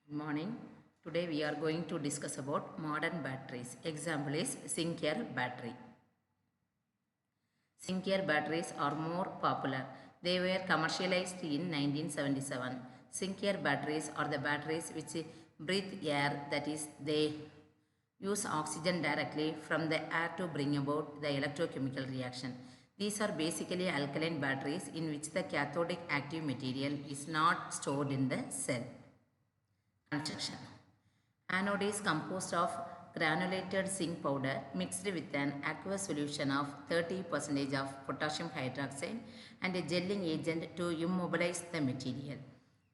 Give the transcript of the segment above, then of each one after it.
Good morning. Today we are going to discuss about modern batteries. Example is Zinc battery. Zinc batteries are more popular. They were commercialized in 1977. Zinc batteries are the batteries which breathe air, that is, they use oxygen directly from the air to bring about the electrochemical reaction. These are basically alkaline batteries in which the cathodic active material is not stored in the cell. Construction. Anode is composed of granulated zinc powder mixed with an aqueous solution of 30% of potassium hydroxide and a gelling agent to immobilize the material.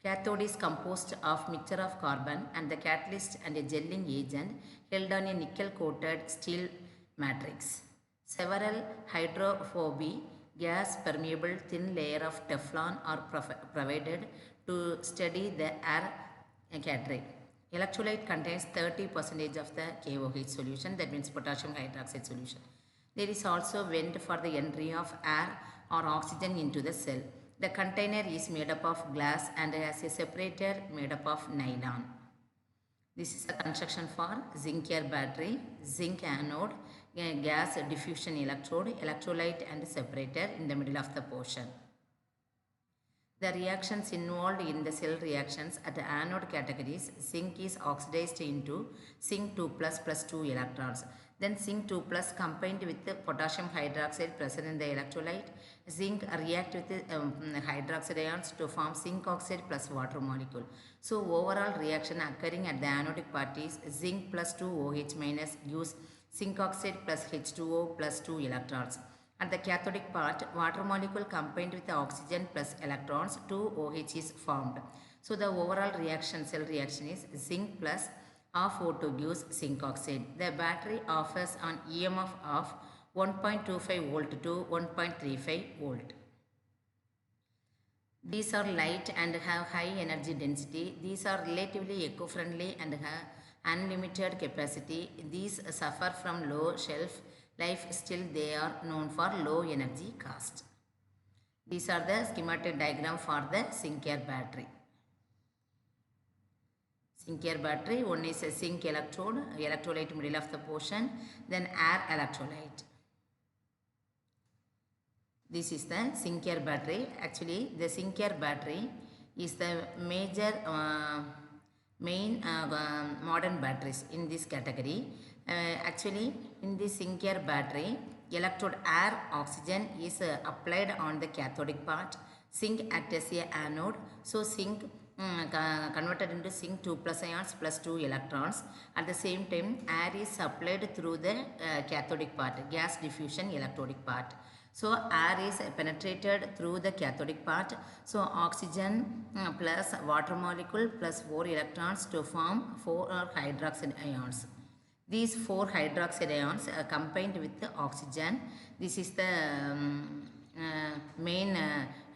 Cathode is composed of mixture of carbon and the catalyst and a gelling agent held on a nickel coated steel matrix. Several hydrophobic gas permeable thin layer of Teflon are provided to steady the air cathode. Electrolyte contains 30% of the KOH solution, that means potassium hydroxide solution. There is also vent for the entry of air or oxygen into the cell. The container is made up of glass and has a separator made up of nylon. This is a construction for zinc battery, zinc anode, gas diffusion electrode, electrolyte and separator in the middle of the portion. The reactions involved in the cell reactions at the anode categories, zinc is oxidized into zinc 2 plus 2 electrons. Then zinc 2 plus combined with the potassium hydroxide present in the electrolyte, zinc react with the hydroxide ions to form zinc oxide plus water molecule. So overall reaction occurring at the anodic part is zinc plus 2 OH minus gives zinc oxide plus H2O plus 2 electrons. At the cathodic part, water molecule combined with the oxygen plus electrons, 2 OH is formed. So the overall reaction, cell reaction is zinc plus half O2 gives zinc oxide. The battery offers an EMF of 1.25 volt to 1.35 volt. These are light and have high energy density. These are relatively eco-friendly and have unlimited capacity. These suffer from low shelf life, still they are known for low energy cost. These are the schematic diagram for the zinc battery. Zinc battery, one is a zinc electrode, electrolyte middle of the portion, then air electrolyte. This is the zinc battery. Actually, the zinc battery is the major main modern batteries in this category. Actually, in the zinc battery, electrode air oxygen is applied on the cathodic part. Zinc acts as a anode. So zinc converted into zinc 2 plus ions plus 2 electrons. At the same time, air is supplied through the cathodic part, gas diffusion electrodic part. So air is penetrated through the cathodic part. So oxygen plus water molecule plus 4 electrons to form 4 hydroxide ions. These 4 hydroxide ions are combined with the oxygen. This is the main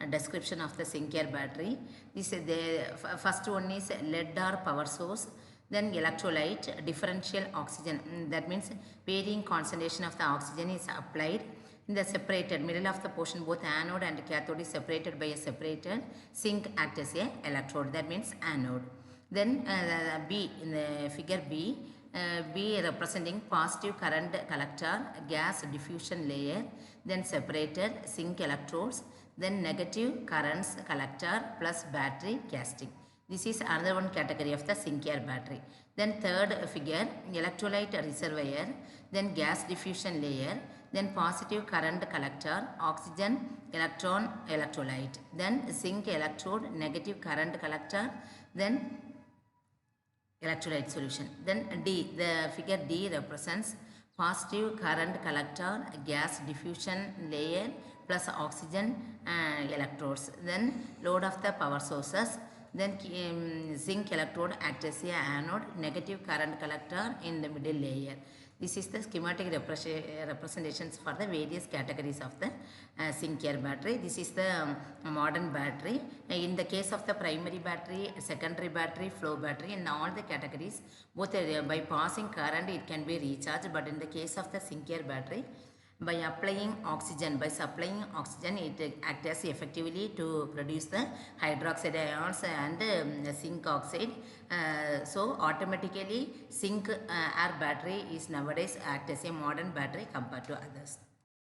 description of the zinc battery. This is the first one is lead or power source. Then electrolyte, differential oxygen. That means varying concentration of the oxygen is applied. In the separated middle of the portion, both anode and cathode is separated by a separator. Zinc acts as a electrode. That means anode. Then B in the figure B. B representing positive current collector, gas diffusion layer, then separator, zinc electrodes, then negative currents collector plus battery casting. This is another one category of the zinc battery. Then third figure, electrolyte reservoir, then gas diffusion layer, then positive current collector, oxygen, electron, electrolyte, then zinc electrode, negative current collector, then electrolyte solution. Then D, the figure D represents positive current collector, gas diffusion layer plus oxygen electrodes. Then load of the power sources. Then zinc electrode acts as a anode, negative current collector in the middle layer. This is the schematic representations for the various categories of the zinc battery. This is the modern battery. In the case of the primary battery, secondary battery, flow battery, in all the categories, both by passing current it can be recharged. But in the case of the zinc battery, By applying oxygen, by supplying oxygen, it acts as effectively to produce the hydroxide ions and zinc oxide. So automatically zinc air battery is nowadays act as a modern battery compared to others.